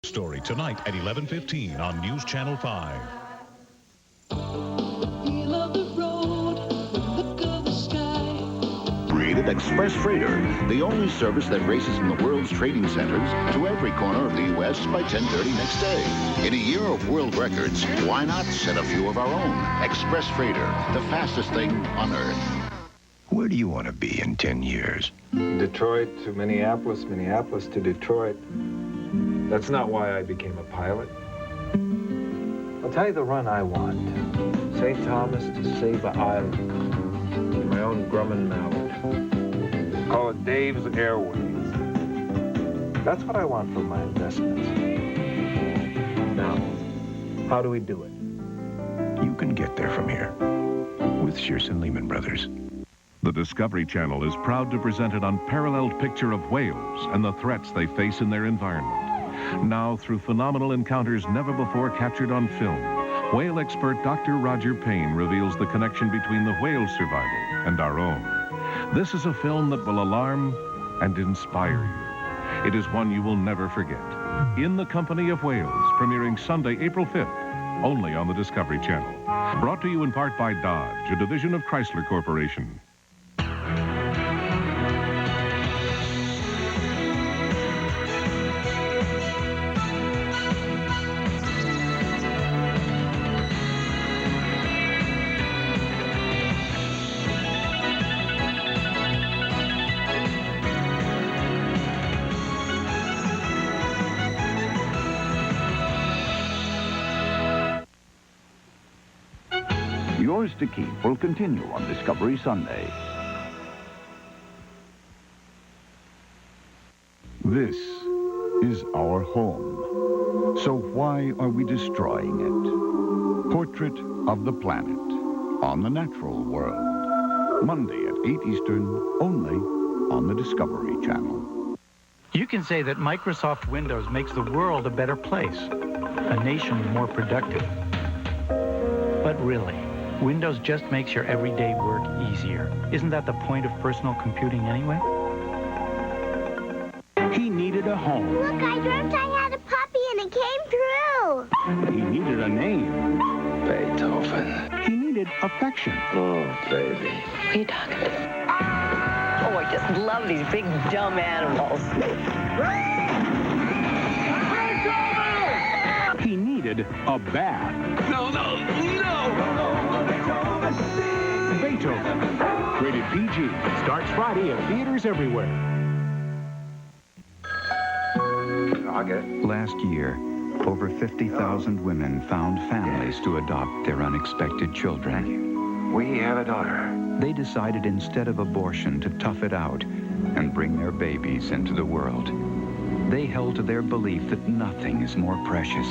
Story tonight at 11:15 on News Channel 5. Created Express Freighter, the only service that races from the world's trading centers to every corner of the U.S. by 10:30 next day. In a year of world records, why not set a few of our own? Express Freighter, the fastest thing on Earth. Where do you want to be in 10 years? Detroit to Minneapolis, Minneapolis to Detroit. That's not why I became a pilot. I'll tell you the run I want. St. Thomas to Saba Island. My own Grumman Mallard. Call it Dave's Airways. That's what I want for my investments. Now, how do we do it? You can get there from here with Shearson Lehman Brothers. The Discovery Channel is proud to present an unparalleled picture of whales and the threats they face in their environment. Now, through phenomenal encounters never before captured on film, whale expert Dr. Roger Payne reveals the connection between the whale survival and our own. This is a film that will alarm and inspire you. It is one you will never forget. In the Company of Whales, premiering Sunday, April 5th, only on the Discovery Channel. Brought to you in part by Dodge, a division of Chrysler Corporation. Yours to Keep will continue on Discovery Sunday. This is our home. So why are we destroying it? Portrait of the Planet on the Natural World. Monday at 8 Eastern, only on the Discovery Channel. You can say that Microsoft Windows makes the world a better place, a nation more productive. But really, Windows just makes your everyday work easier. Isn't that the point of personal computing anyway? He needed a home. Look, I dreamt I had a puppy and it came true. He needed a name. Beethoven. He needed affection. Oh, baby. What are you talking about? Oh, I just love these big, dumb animals. He needed a bath. No. Beethoven. Rated PG. Starts Friday at theaters everywhere. I'll get it. Last year, over 50,000 women found families to adopt their unexpected children. We have a daughter. They decided instead of abortion to tough it out and bring their babies into the world. They held to their belief that nothing is more precious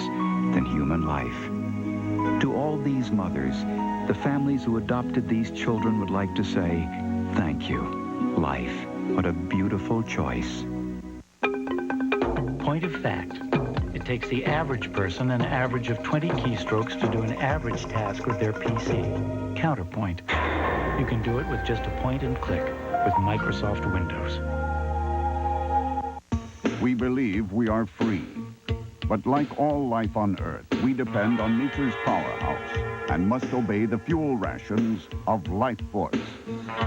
than human life. To all these mothers, the families who adopted these children would like to say, thank you. Life, what a beautiful choice. Point of fact, it takes the average person an average of 20 keystrokes to do an average task with their PC. Counterpoint. You can do it with just a point and click with Microsoft Windows. We believe we are free. But like all life on Earth, we depend on nature's powerhouse and must obey the fuel rations of Lifeforce.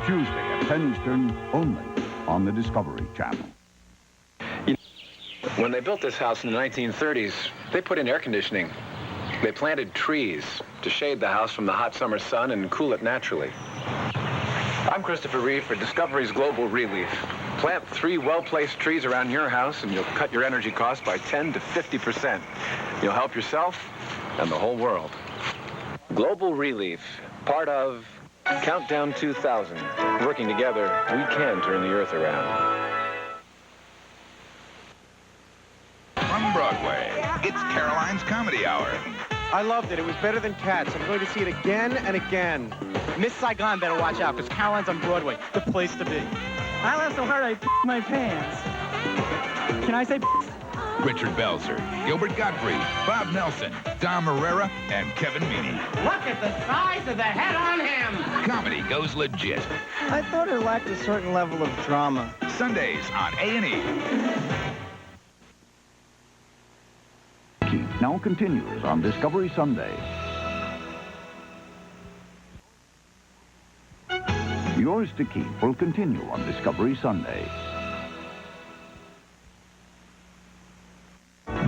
Tuesday at 10 Eastern, only on the Discovery Channel. When they built this house in the 1930s, they put in air conditioning. They planted trees to shade the house from the hot summer sun and cool it naturally. I'm Christopher Reeve for Discovery's Global Relief. Plant 3 well-placed trees around your house and you'll cut your energy costs by 10 to 50%. You'll help yourself and the whole world. Global Relief, part of Countdown 2000. Working together, we can turn the Earth around. From Broadway, it's Caroline's Comedy Hour. I loved it. It was better than Cats. I'm going to see it again and again. Miss Saigon better watch out, because Caroline's on Broadway. The place to be. I laughed so hard I p***ed my pants. Can I say Richard Belzer, Gilbert Gottfried, Bob Nelson, Dom Herrera, and Kevin Meaney. Look at the size of the head on him. Comedy goes legit. I thought it lacked a certain level of drama. Sundays on A&E. Keep now continues on Discovery Sunday. Yours to Keep will continue on Discovery Sunday.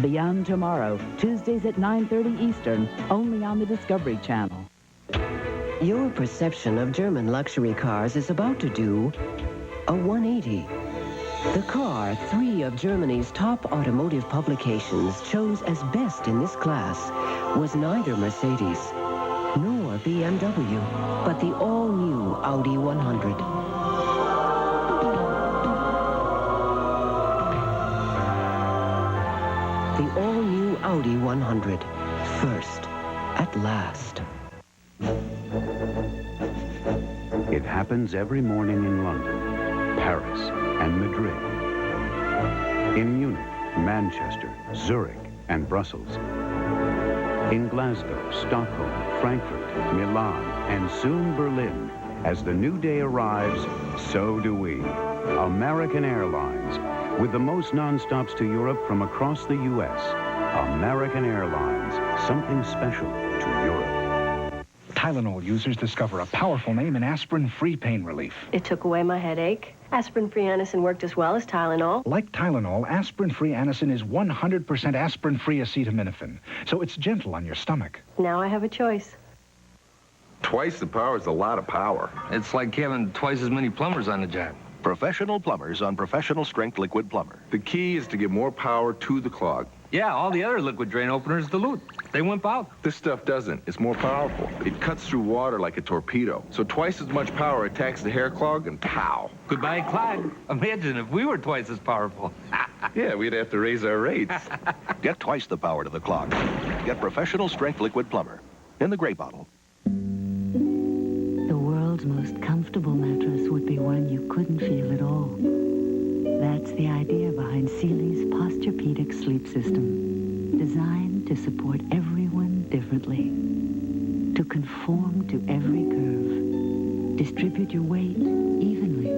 Beyond Tomorrow, Tuesdays at 9:30 Eastern, only on the Discovery Channel. Your perception of German luxury cars is about to do a 180. The car 3 of Germany's top automotive publications chose as best in this class was neither Mercedes nor BMW, but the all-new Audi 100. The all-new Audi 100. First, at last. It happens every morning in London, Paris, and Madrid. In Munich, Manchester, Zurich, and Brussels. In Glasgow, Stockholm, Frankfurt, Milan, and soon Berlin. As the new day arrives, so do we. American Airlines. With the most nonstops to Europe from across the U.S. American Airlines. Something special to Europe. Tylenol users discover a powerful name in aspirin-free pain relief. It took away my headache. Aspirin-free Anacin worked as well as Tylenol. Like Tylenol, aspirin-free Anacin is 100% aspirin-free acetaminophen, so it's gentle on your stomach. Now I have a choice. Twice the power is a lot of power. It's like having twice as many plumbers on the job. Professional plumbers on professional strength liquid Plumr. The key is to give more power to the clog. Yeah, all the other liquid drain openers dilute. They wimp out. This stuff doesn't. It's more powerful. It cuts through water like a torpedo. So twice as much power attacks the hair clog and pow. Goodbye, clog. Imagine if we were twice as powerful. Yeah, we'd have to raise our rates. Get twice the power to the clog. Get professional strength liquid Plumr in the gray bottle. The world's most comfortable mattress would be one you couldn't feel at all. That's the idea behind Sealy's Posturepedic sleep system, designed to support everyone differently, to conform to every curve, distribute your weight evenly.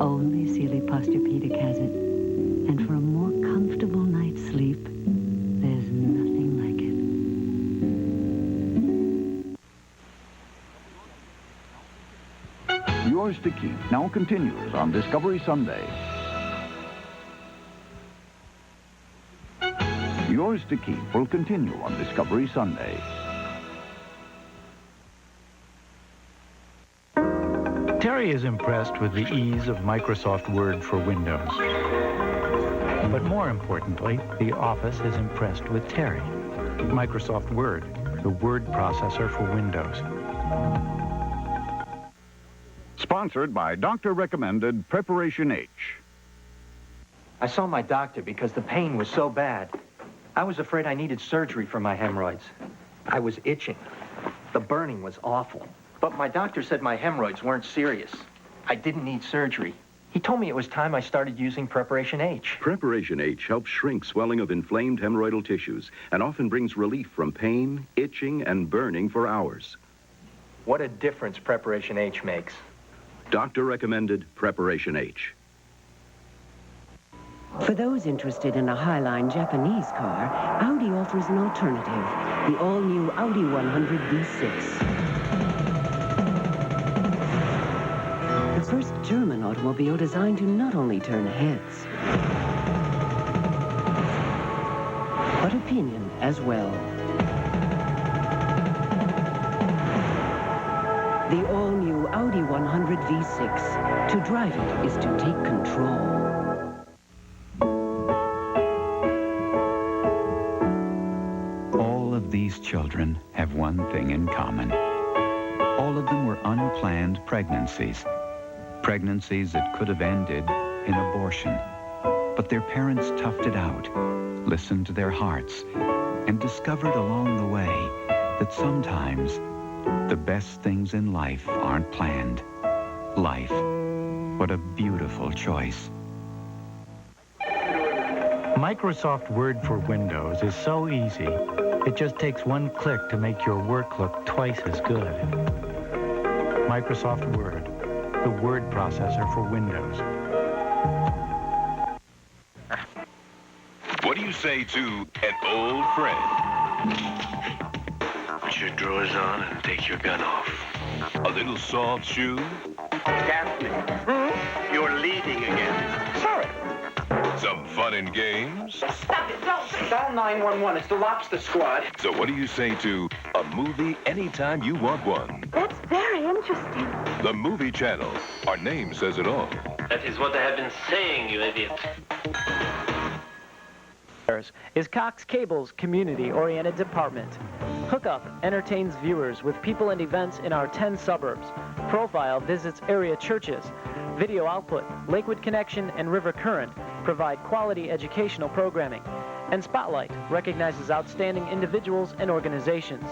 Only Sealy Posturepedic has it, and for a more comfortable night's sleep, there's nothing like it. Yours to Keep now continues on Discovery Sunday. Yours to Keep will continue on Discovery Sunday. Terry is impressed with the ease of Microsoft Word for Windows. But more importantly, the office is impressed with Terry. Microsoft Word, the word processor for Windows. Sponsored by doctor-recommended Preparation H. I saw my doctor because the pain was so bad. I was afraid I needed surgery for my hemorrhoids. I was itching. The burning was awful. But my doctor said my hemorrhoids weren't serious. I didn't need surgery. He told me it was time I started using Preparation H. Preparation H helps shrink swelling of inflamed hemorrhoidal tissues and often brings relief from pain, itching, and burning for hours. What a difference Preparation H makes. Doctor-recommended Preparation H. For those interested in a Highline Japanese car, Audi offers an alternative, the all-new Audi 100 V6. The first German automobile designed to not only turn heads, but opinion as well. The all-new Audi 100 V6. To drive it is to take control. These children have one thing in common. All of them were unplanned pregnancies. Pregnancies that could have ended in abortion. But their parents toughed it out, listened to their hearts, and discovered along the way that sometimes the best things in life aren't planned. Life. What a beautiful choice. Microsoft Word for Windows is so easy. It just takes one click to make your work look twice as good. Microsoft Word, the word processor for Windows. What do you say to an old friend? Put your drawers on and take your gun off. A little soft shoe? Daphne, you're leading again. Sorry. Some fun and games? Stop it, don't. Dial 911. It's the Lobster Squad. So what do you say to a movie anytime you want one? That's very interesting. The Movie Channel. Our name says it all. That is what I have been saying, you idiot. Is Cox Cable's community-oriented department. Hookup entertains viewers with people and events in our 10 suburbs. Profile visits area churches. Video Output, Lakewood Connection, and River Current provide quality educational programming. And Spotlight recognizes outstanding individuals and organizations.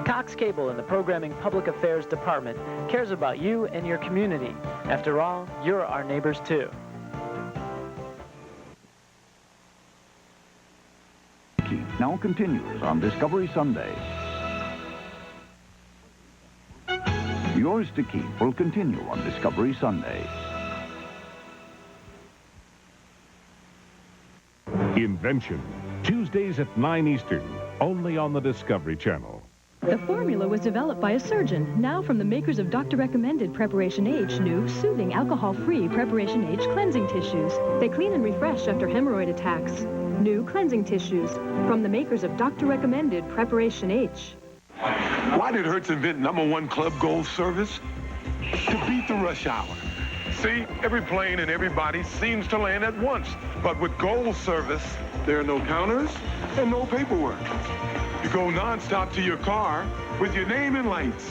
Cox Cable in the Programming Public Affairs Department cares about you and your community. After all, you're our neighbors too. Now continues on Discovery Sunday. Yours to Keep will continue on Discovery Sunday. Invention, Tuesdays at 9 Eastern, only on the Discovery Channel. The formula was developed by a surgeon, now from the makers of doctor-recommended Preparation H, new, soothing, alcohol-free Preparation H cleansing tissues. They clean and refresh after hemorrhoid attacks. New cleansing tissues from the makers of doctor-recommended Preparation H. Why did Hertz invent #1 Club Gold service? To beat the rush hour. See, every plane and everybody seems to land at once. But with Gold service, there are no counters and no paperwork. You go nonstop to your car with your name in lights.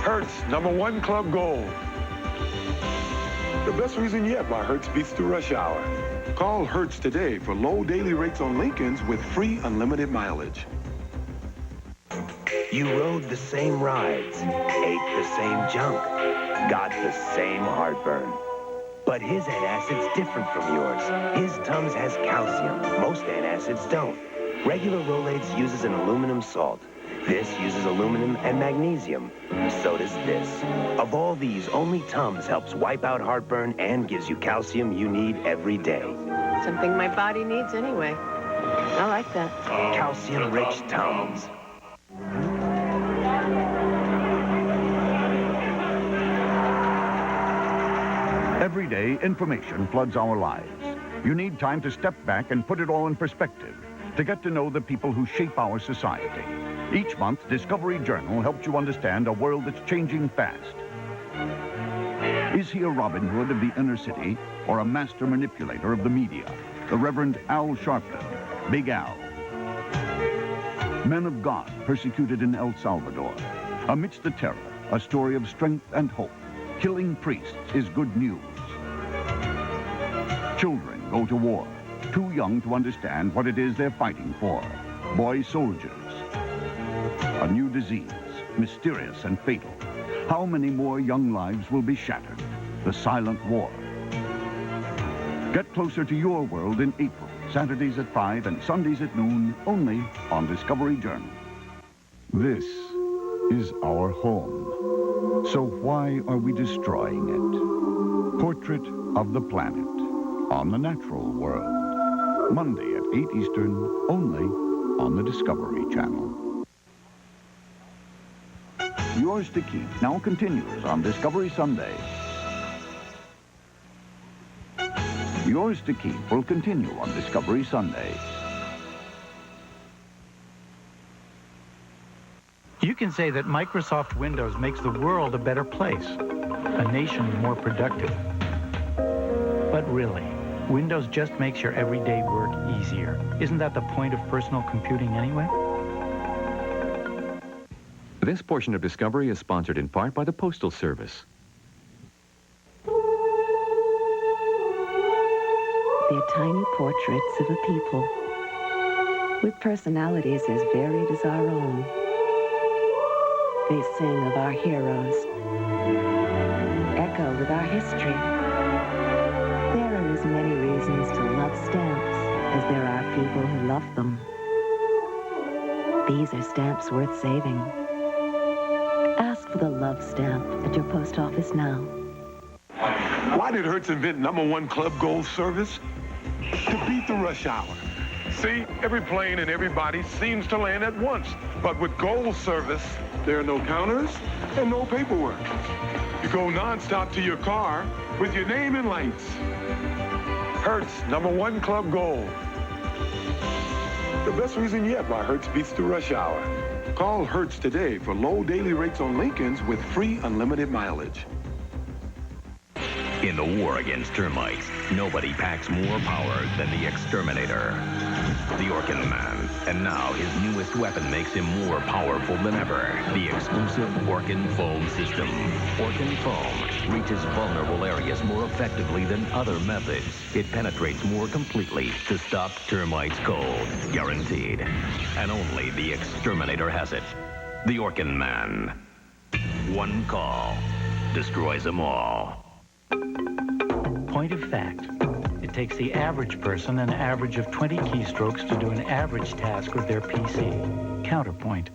Hertz, #1 Club Gold. The best reason yet why Hertz beats the rush hour. Call Hertz today for low daily rates on Lincolns with free unlimited mileage. You rode the same rides, ate the same junk, got the same heartburn. But his antacid's different from yours. His Tums has calcium. Most antacids don't. Regular Rolaids uses an aluminum salt. This uses aluminum and magnesium. So does this. Of all these, only Tums helps wipe out heartburn and gives you calcium you need every day. Something my body needs anyway. I like that. Calcium-rich Tums. Every day, information floods our lives. You need time to step back and put it all in perspective, to get to know the people who shape our society. Each month, Discovery Journal helps you understand a world that's changing fast. Is he a Robin Hood of the inner city or a master manipulator of the media? The Reverend Al Sharpton, Big Al. Men of God persecuted in El Salvador. Amidst the terror, a story of strength and hope. Killing priests is good news. Children go to war, too young to understand what it is they're fighting for. Boy soldiers. A new disease, mysterious and fatal. How many more young lives will be shattered? The silent war. Get closer to your world in April, Saturdays at 5 and Sundays at noon, only on Discovery Journal. This is our home. So why are we destroying it? Portrait of the Planet on the Natural World. Monday at 8 Eastern, only on the Discovery Channel. Yours to Keep now continues on Discovery Sunday. Yours to Keep will continue on Discovery Sunday. You can say that Microsoft Windows makes the world a better place, a nation more productive. But really, Windows just makes your everyday work easier. Isn't that the point of personal computing anyway? This portion of Discovery is sponsored in part by the Postal Service. They're tiny portraits of a people with personalities as varied as our own. They sing of our heroes, echo with our history. There are as many reasons to love stamps as there are people who love them. These are stamps worth saving. Ask for the love stamp at your post office now. Why did Hertz invent #1 Club Gold service? to beat the rush hour. See, every plane and everybody seems to land at once. But with Gold Service, there are no counters and no paperwork. You go nonstop to your car with your name in lights. Hertz, #1 Club Gold. The best reason yet why Hertz beats the rush hour. Call Hertz today for low daily rates on Lincolns with free unlimited mileage. In the war against termites, nobody packs more power than the exterminator, the Orkin Man. And now his newest weapon makes him more powerful than ever. The exclusive Orkin Foam System. Orkin Foam reaches vulnerable areas more effectively than other methods. It penetrates more completely to stop termites cold. Guaranteed. And only the exterminator has it. The Orkin Man. One call destroys them all. Point of fact, it takes the average person an average of 20 keystrokes to do an average task with their PC. Counterpoint.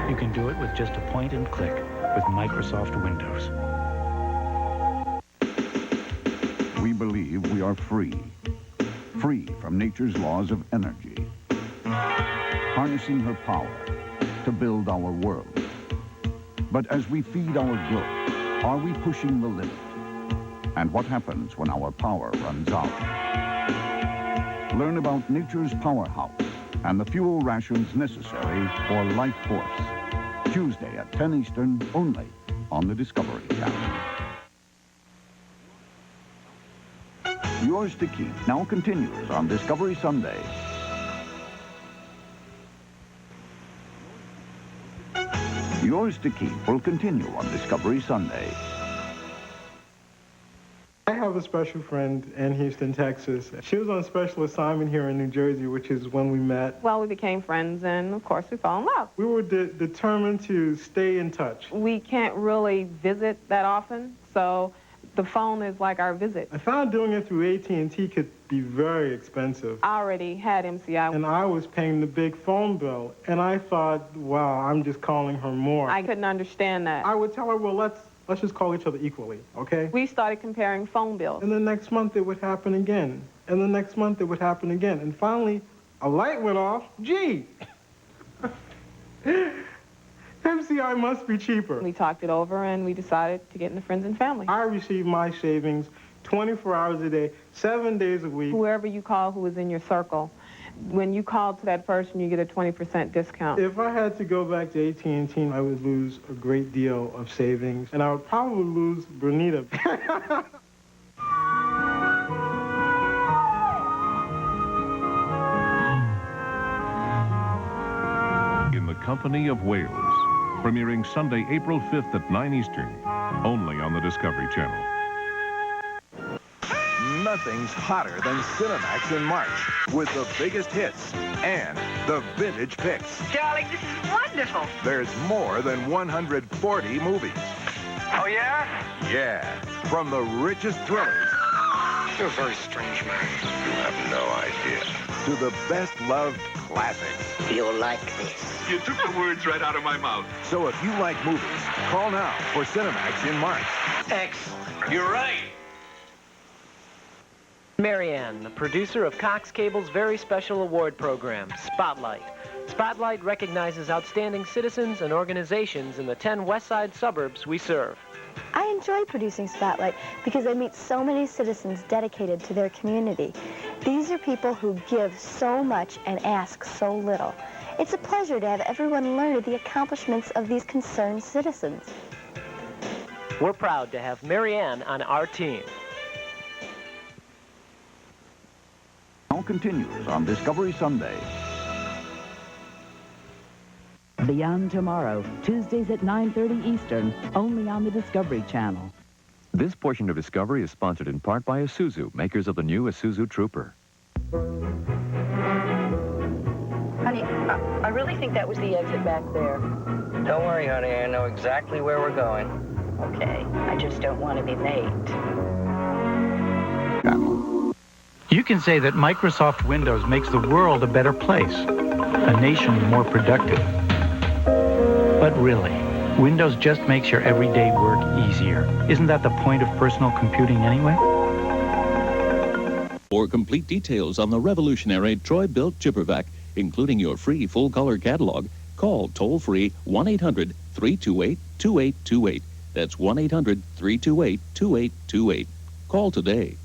You can do it with just a point and click with Microsoft Windows. We believe we are free. Free from nature's laws of energy. Harnessing her power to build our world. But as we feed our growth, are we pushing the limit? And what happens when our power runs out? Learn about nature's powerhouse and the fuel rations necessary for Lifeforce. Tuesday at 10 Eastern, only on the Discovery Channel. Yours to Keep now continues on Discovery Sunday. Yours to Keep will continue on Discovery Sunday. I have a special friend in Houston, Texas. She was on special assignment here in New Jersey, which is when we met. Well, we became friends, and of course, we fell in love. We were determined to stay in touch. We can't really visit that often, so the phone is like our visit. I found doing it through AT&T could be very expensive. I already had MCI. And I was paying the big phone bill, and I thought, wow, I'm just calling her more. I couldn't understand that. I would tell her, well, let's just call each other equally, okay? We started comparing phone bills. And the next month it would happen again. And the next month it would happen again. And finally, a light went off. Gee! MCI must be cheaper. We talked it over and we decided to get into friends and family. I received my savings 24 hours a day, 7 days a week. Whoever you call who is in your circle, when you call to that person, you get a 20% discount. If I had to go back to AT&T, I would lose a great deal of savings, and I would probably lose Bernita. In the Company of Wales, premiering Sunday, April 5th at 9 Eastern, only on the Discovery Channel. Nothing's hotter than Cinemax in March with the biggest hits and the vintage picks. Darling, this is wonderful. There's more than 140 movies. Oh, yeah? Yeah, from the richest thrillers. You're a very strange man. You have no idea. To the best-loved classics. You'll like this. You took the words right out of my mouth. So if you like movies, call now for Cinemax in March. Excellent. You're right. Marianne, the producer of Cox Cable's very special award program, Spotlight. Spotlight recognizes outstanding citizens and organizations in the 10 West Side suburbs we serve. I enjoy producing Spotlight because I meet so many citizens dedicated to their community. These are people who give so much and ask so little. It's a pleasure to have everyone learn of the accomplishments of these concerned citizens. We're proud to have Marianne on our team. Now continues on Discovery Sunday. Beyond Tomorrow, Tuesdays at 9:30 Eastern, only on the Discovery Channel. This portion of Discovery is sponsored in part by Isuzu, makers of the new Isuzu Trooper. Honey, I really think that was the exit back there. Don't worry, honey. I know exactly where we're going. Okay, I just don't want to be late. You can say that Microsoft Windows makes the world a better place, a nation more productive. But really, Windows just makes your everyday work easier. Isn't that the point of personal computing anyway? For complete details on the revolutionary Troy-built chipper vac, including your free full-color catalog, call toll-free 1-800-328-2828. That's 1-800-328-2828. Call today.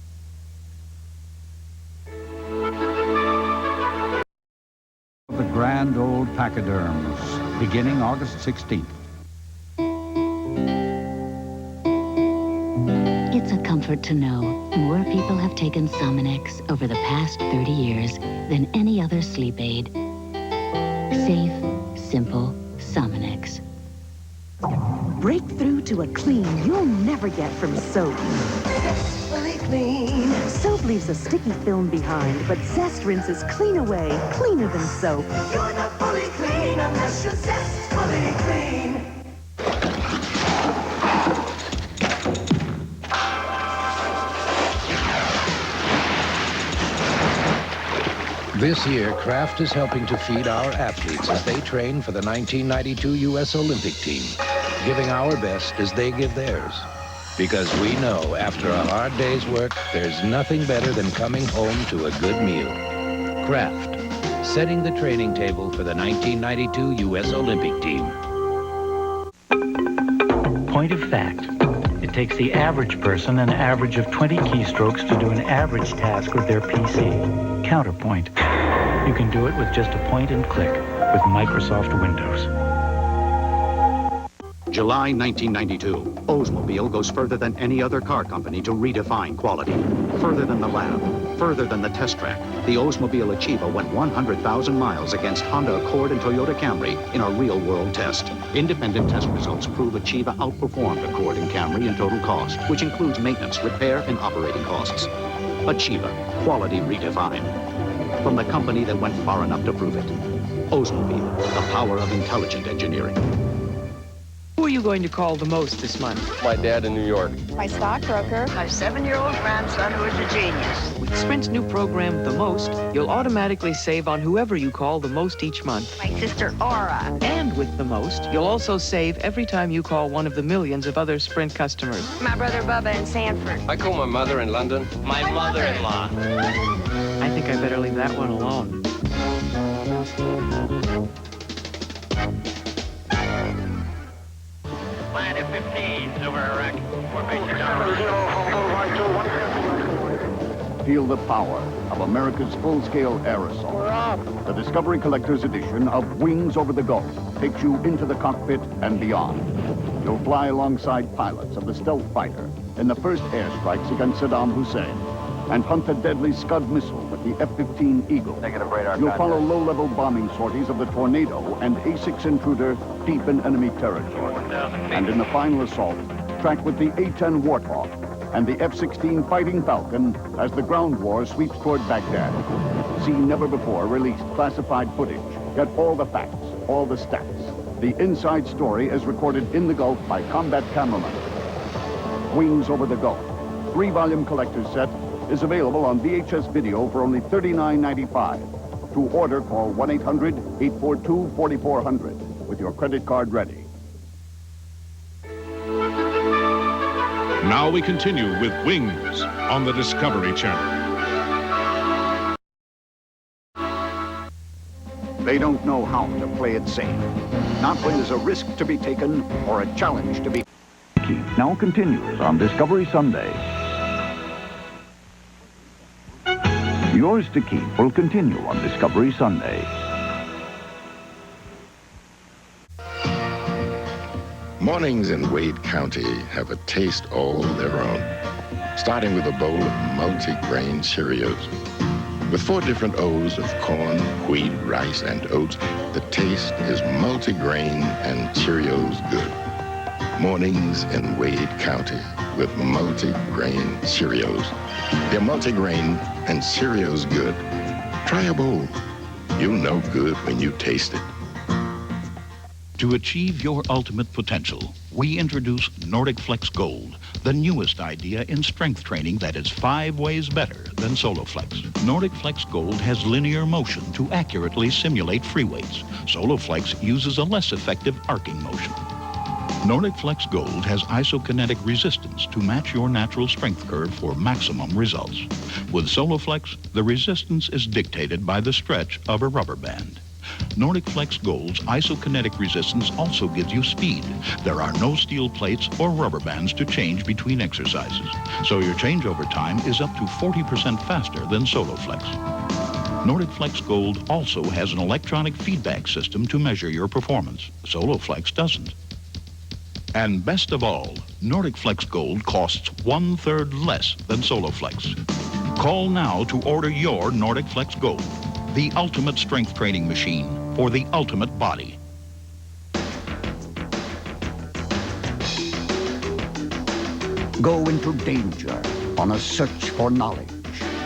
The grand old pachyderms, beginning August 16th. It's a comfort to know more people have taken Sominex over the past 30 years than any other sleep aid. Safe, simple Sominex. Break through to a clean you'll never get from soap. Fully clean. Soap leaves a sticky film behind, but Zest rinses clean away, cleaner than soap. You're not fully clean unless you're Zest fully clean. This year, Kraft is helping to feed our athletes as they train for the 1992 U.S. Olympic team, giving our best as they give theirs. Because we know after a hard day's work, there's nothing better than coming home to a good meal. Kraft, setting the training table for the 1992 U.S. Olympic team. Point of fact. It takes the average person an average of 20 keystrokes to do an average task with their PC. Counterpoint. You can do it with just a point and click with Microsoft Windows. July 1992. Oldsmobile goes further than any other car company to redefine quality. Further than the lab, further than the test track. The Oldsmobile Achieva went 100,000 miles against Honda Accord and Toyota Camry in a real-world test. Independent test results prove Achieva outperformed Accord and Camry in total cost, which includes maintenance, repair, and operating costs. Achieva, quality redefined. From the company that went far enough to prove it. Oldsmobile, the power of intelligent engineering. Who are you going to call the most this month? My dad in New York. My stockbroker. My 7-year-old grandson who is a genius. With Sprint's new program, The Most, you'll automatically save on whoever you call the most each month. My sister Aura. And with The Most, you'll also save every time you call one of the millions of other Sprint customers. My brother Bubba in Sanford. I call my mother in London. My mother-in-law. I think I better leave that one alone. Planet 15, over Iraq. Feel the power of America's full-scale aerosol. The Discovery Collector's Edition of Wings Over the Gulf takes you into the cockpit and beyond. You'll fly alongside pilots of the stealth fighter in the first airstrikes against Saddam Hussein and hunt the deadly Scud missile with the F-15 Eagle. Negative radar You'll contact. follow low-level bombing sorties of the Tornado and A-6 Intruder deep in enemy territory. And in the final assault, track with the A-10 Warthog and the F-16 Fighting Falcon as the ground war sweeps toward Baghdad. See never-before-released classified footage. Get all the facts, all the stats. The inside story is recorded in the Gulf by combat cameramen. Wings Over the Gulf, 3-volume collector's set, is available on VHS video for only $39.95. To order, call 1-800-842-4400 with your credit card ready. Now we continue with Wings on the Discovery Channel. They don't know how to play it safe. Not when there's a risk to be taken or a challenge to be... Now continues on Discovery Sunday. Yours to Keep will continue on Discovery Sunday. Mornings in Wade County have a taste all their own, starting with a bowl of multi-grain Cheerios. With 4 different O's of corn, wheat, rice, and oats, the taste is multi-grain and Cheerios good. Mornings in Wade County with multi-grain Cheerios. They're multi-grain and Cheerios good. Try a bowl. You'll know good when you taste it. To achieve your ultimate potential, we introduce Nordic Flex Gold, the newest idea in strength training that is 5 ways better than Soloflex. Nordic Flex Gold has linear motion to accurately simulate free weights. Soloflex uses a less effective arcing motion. Nordic Flex Gold has isokinetic resistance to match your natural strength curve for maximum results. With SoloFlex, the resistance is dictated by the stretch of a rubber band. Nordic Flex Gold's isokinetic resistance also gives you speed. There are no steel plates or rubber bands to change between exercises, so your changeover time is up to 40% faster than SoloFlex. Nordic Flex Gold also has an electronic feedback system to measure your performance. SoloFlex doesn't. And best of all, Nordic Flex Gold costs 1/3 less than SoloFlex. Call now to order your Nordic Flex Gold, the ultimate strength training machine for the ultimate body. Go into danger on a search for knowledge,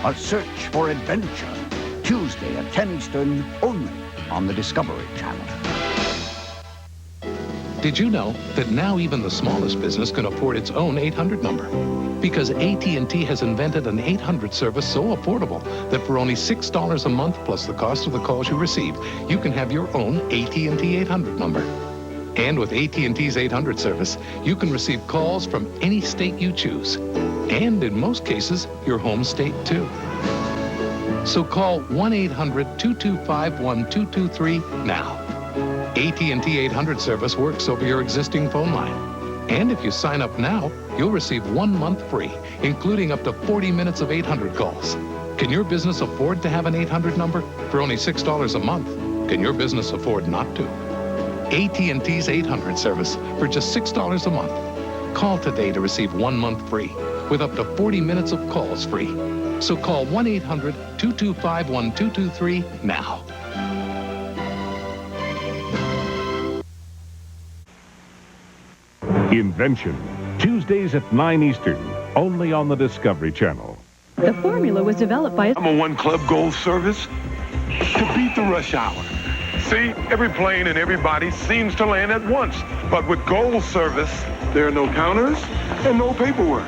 a search for adventure. Tuesday at 10 Eastern, only on the Discovery Channel. Did you know that now even the smallest business can afford its own 800 number? Because AT&T has invented an 800 service so affordable that for only $6 a month plus the cost of the calls you receive, you can have your own AT&T 800 number. And with AT&T's 800 service, you can receive calls from any state you choose. And in most cases, your home state too. So call 1-800-225-1223 now. AT&T 800 service works over your existing phone line. And if you sign up now, you'll receive 1 month free, including up to 40 minutes of 800 calls. Can your business afford to have an 800 number for only $6 a month? Can your business afford not to? AT&T's 800 service for just $6 a month. Call today to receive 1 month free, with up to 40 minutes of calls free. So call 1-800-225-1223 now. Invention, Tuesdays at 9 Eastern, only on the Discovery Channel. The formula was developed by I'm a One Club Gold service to beat the rush hour. See, every plane and everybody seems to land at once. But with Gold service, there are no counters and no paperwork.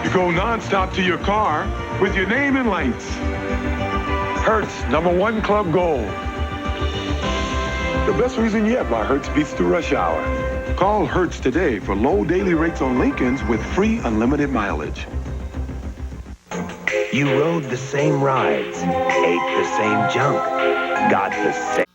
You go nonstop to your car with your name in lights. Hertz, #1 Club Gold. The best reason yet why Hertz beats the rush hour. Call Hertz today for low daily rates on Lincolns with free unlimited mileage. You rode the same rides, ate the same junk, got the same